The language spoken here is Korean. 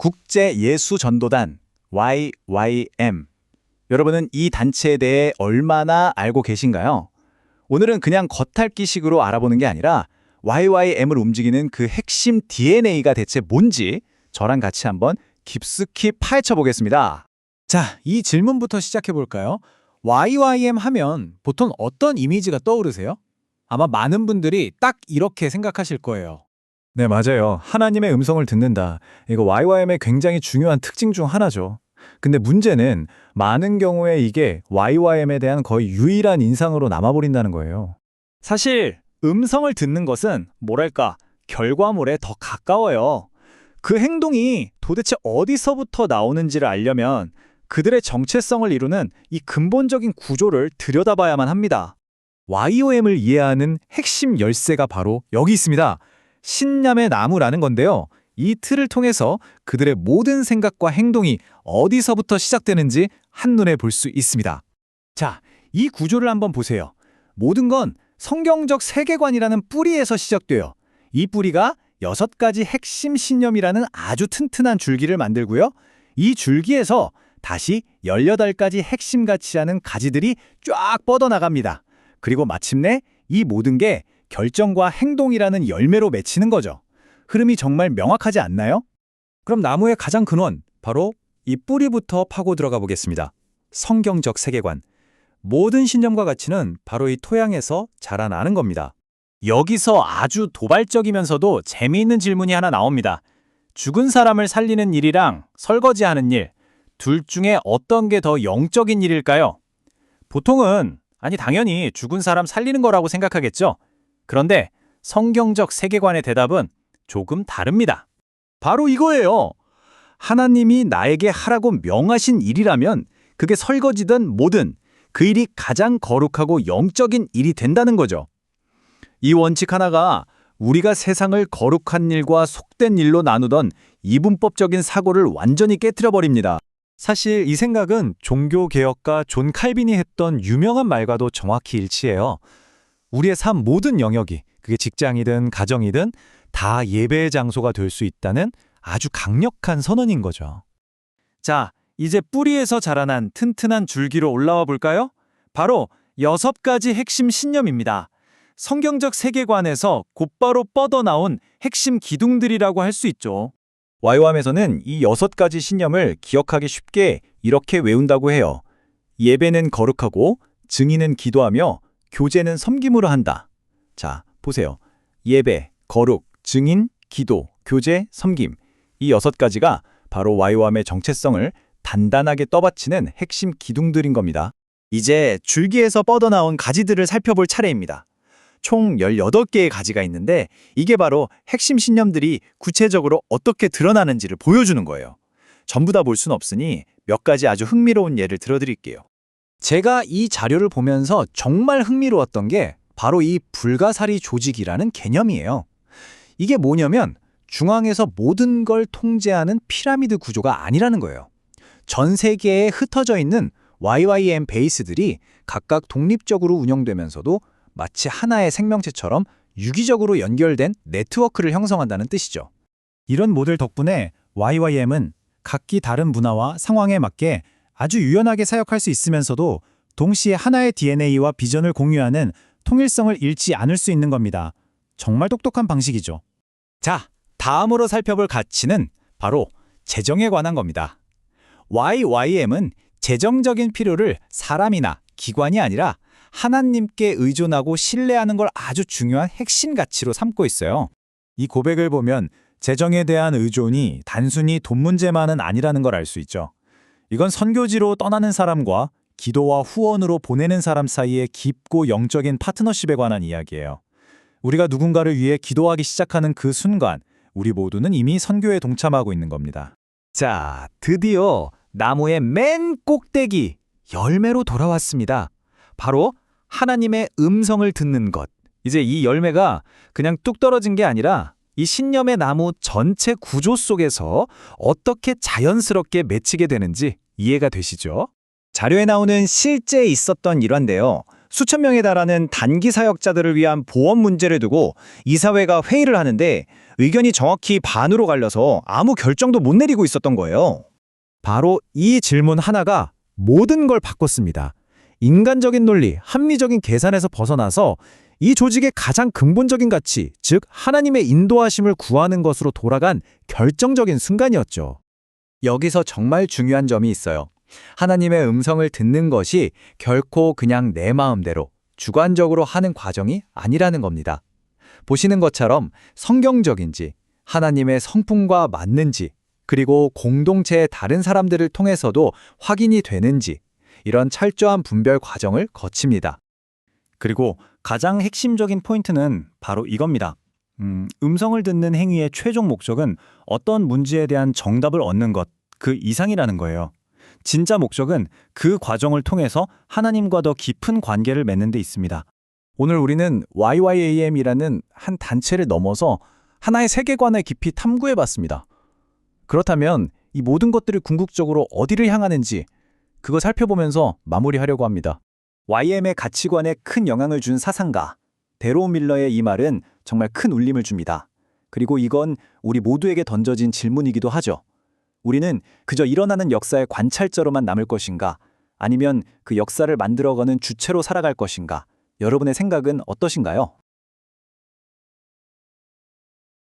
국제예수전도단 YYM. 여러분은 이 단체에 대해 얼마나 알고 계신가요? 오늘은 그냥 겉핥기식으로 알아보는 게 아니라 YYM을 움직이는 그 핵심 DNA가 대체 뭔지 저랑 같이 한번 깊숙이 파헤쳐 보겠습니다. 자, 이 질문부터 시작해 볼까요? YYM 하면 보통 어떤 이미지가 떠오르세요? 아마 많은 분들이 딱 이렇게 생각하실 거예요. 네, 맞아요. 하나님의 음성을 듣는다. 이거 YYM의 굉장히 중요한 특징 중 하나죠. 근데 문제는 많은 경우에 이게 YYM에 대한 거의 유일한 인상으로 남아버린다는 거예요. 사실 음성을 듣는 것은 뭐랄까 결과물에 더 가까워요. 그 행동이 도대체 어디서부터 나오는지를 알려면 그들의 정체성을 이루는 이 근본적인 구조를 들여다봐야만 합니다. YOM을 이해하는 핵심 열쇠가 바로 여기 있습니다. 신념의 나무라는 건데요. 이 틀을 통해서 그들의 모든 생각과 행동이 어디서부터 시작되는지 한눈에 볼 수 있습니다. 자, 이 구조를 한번 보세요. 모든 건 성경적 세계관이라는 뿌리에서 시작돼요. 이 뿌리가 6가지 핵심 신념이라는 아주 튼튼한 줄기를 만들고요. 이 줄기에서 다시 18가지 핵심 가치라는 가지들이 쫙 뻗어나갑니다. 그리고 마침내 이 모든 게 결정과 행동이라는 열매로 맺히는 거죠. 흐름이 정말 명확하지 않나요? 그럼 나무의 가장 근원, 바로 이 뿌리부터 파고 들어가 보겠습니다. 성경적 세계관. 모든 신념과 가치는 바로 이 토양에서 자라나는 겁니다. 여기서 아주 도발적이면서도 재미있는 질문이 하나 나옵니다. 죽은 사람을 살리는 일이랑 설거지하는 일, 둘 중에 어떤 게 더 영적인 일일까요? 보통은 당연히 죽은 사람 살리는 거라고 생각하겠죠? 그런데 성경적 세계관의 대답은 조금 다릅니다. 바로 이거예요. 하나님이 나에게 하라고 명하신 일이라면 그게 설거지든 뭐든 그 일이 가장 거룩하고 영적인 일이 된다는 거죠. 이 원칙 하나가 우리가 세상을 거룩한 일과 속된 일로 나누던 이분법적인 사고를 완전히 깨트려버립니다. 사실 이 생각은 종교개혁가 존 칼빈이 했던 유명한 말과도 정확히 일치해요. 우리의 삶 모든 영역이, 그게 직장이든 가정이든 다 예배의 장소가 될 수 있다는 아주 강력한 선언인 거죠. 자, 이제 뿌리에서 자라난 튼튼한 줄기로 올라와 볼까요? 바로 6가지 핵심 신념입니다. 성경적 세계관에서 곧바로 뻗어나온 핵심 기둥들이라고 할 수 있죠. YWAM에서는 이 6가지 신념을 기억하기 쉽게 이렇게 외운다고 해요. 예배는 거룩하고, 증인은 기도하며, 교제는 섬김으로 한다. 자, 보세요. 예배, 거룩, 증인, 기도, 교제, 섬김. 이 6가지가 바로 YWAM의 정체성을 단단하게 떠받치는 핵심 기둥들인 겁니다. 이제 줄기에서 뻗어나온 가지들을 살펴볼 차례입니다. 총 18개의 가지가 있는데 이게 바로 핵심 신념들이 구체적으로 어떻게 드러나는지를 보여주는 거예요. 전부 다 볼 수는 없으니 몇 가지 아주 흥미로운 예를 들어드릴게요. 제가 이 자료를 보면서 정말 흥미로웠던 게 바로 이 불가사리 조직이라는 개념이에요. 이게 뭐냐면 중앙에서 모든 걸 통제하는 피라미드 구조가 아니라는 거예요. 전 세계에 흩어져 있는 YYM 베이스들이 각각 독립적으로 운영되면서도 마치 하나의 생명체처럼 유기적으로 연결된 네트워크를 형성한다는 뜻이죠. 이런 모델 덕분에 YYM은 각기 다른 문화와 상황에 맞게 아주 유연하게 사역할 수 있으면서도 동시에 하나의 DNA와 비전을 공유하는 통일성을 잃지 않을 수 있는 겁니다. 정말 똑똑한 방식이죠. 자, 다음으로 살펴볼 가치는 바로 재정에 관한 겁니다. YYM은 재정적인 필요를 사람이나 기관이 아니라 하나님께 의존하고 신뢰하는 걸 아주 중요한 핵심 가치로 삼고 있어요. 이 고백을 보면 재정에 대한 의존이 단순히 돈 문제만은 아니라는 걸 알 수 있죠. 이건 선교지로 떠나는 사람과 기도와 후원으로 보내는 사람 사이의 깊고 영적인 파트너십에 관한 이야기예요. 우리가 누군가를 위해 기도하기 시작하는 그 순간 우리 모두는 이미 선교에 동참하고 있는 겁니다. 자, 드디어 나무의 맨 꼭대기 열매로 돌아왔습니다. 바로 하나님의 음성을 듣는 것. 이제 이 열매가 그냥 뚝 떨어진 게 아니라 이 신념의 나무 전체 구조 속에서 어떻게 자연스럽게 맺히게 되는지 이해가 되시죠? 자료에 나오는 실제 있었던 일화인데요. 수천 명에 달하는 단기 사역자들을 위한 보험 문제를 두고 이사회가 회의를 하는데 의견이 정확히 반으로 갈려서 아무 결정도 못 내리고 있었던 거예요. 바로 이 질문 하나가 모든 걸 바꿨습니다. 인간적인 논리, 합리적인 계산에서 벗어나서 이 조직의 가장 근본적인 가치, 즉 하나님의 인도하심을 구하는 것으로 돌아간 결정적인 순간이었죠. 여기서 정말 중요한 점이 있어요. 하나님의 음성을 듣는 것이 결코 그냥 내 마음대로 주관적으로 하는 과정이 아니라는 겁니다. 보시는 것처럼 성경적인지, 하나님의 성품과 맞는지, 그리고 공동체의 다른 사람들을 통해서도 확인이 되는지, 이런 철저한 분별 과정을 거칩니다. 그리고 가장 핵심적인 포인트는 바로 이겁니다. 음성을 듣는 행위의 최종 목적은 어떤 문제에 대한 정답을 얻는 것, 그 이상이라는 거예요. 진짜 목적은 그 과정을 통해서 하나님과 더 깊은 관계를 맺는 데 있습니다. 오늘 우리는 YYAM이라는 한 단체를 넘어서 하나의 세계관을 깊이 탐구해 봤습니다. 그렇다면 이 모든 것들이 궁극적으로 어디를 향하는지 그거 살펴보면서 마무리하려고 합니다. YM의 가치관에 큰 영향을 준 사상가 데로 밀러의 이 말은 정말 큰 울림을 줍니다. 그리고 이건 우리 모두에게 던져진 질문이기도 하죠. 우리는 그저 일어나는 역사의 관찰자로만 남을 것인가? 아니면 그 역사를 만들어가는 주체로 살아갈 것인가? 여러분의 생각은 어떠신가요?